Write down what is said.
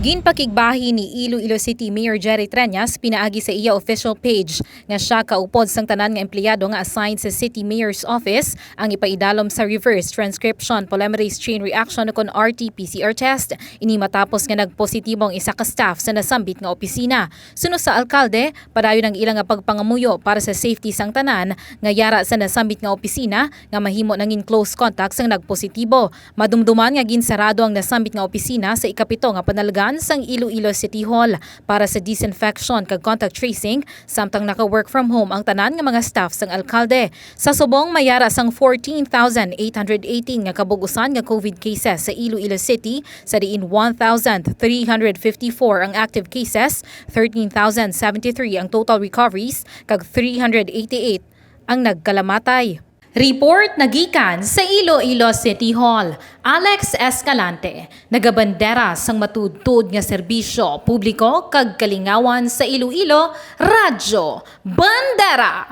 Ginpakigbahi ni Iloilo City Mayor Jerry Treñas pinaagi sa iya official page nga siya kaupod sang tanan nga empleyado nga assigned sa City Mayor's Office ang ipaidalum sa reverse transcription polymerase chain reaction kon RT-PCR test ini matapos nga nagpositibo ang isa ka staff sa nasambit nga opisina. Suno sa alkalde, padayon ang ilang nga pagpangamuyo para sa safety sang tanan nga yara sa nasambit nga opisina nga mahimo nangin close contact sang nagpositibo. Madumduman nga ginsarado ang nasambit nga opisina sa ikapito nga panalgan sang Iloilo City Hall para sa disinfection kag contact tracing samtang naka-work from home ang tanan nga mga staff sang alkalde. Sa subong mayara sang 14,818 nga kabugusan nga COVID cases sa Iloilo City, sa diin 1,354 ang active cases, 13,073 ang total recoveries kag 388 ang nagkalamatay. Report nagikan sa Iloilo City Hall. Alex Escalante, nagabandera sang matudtod nga serbisyo publiko kag kalingawan sa Iloilo, Radyo Bandera.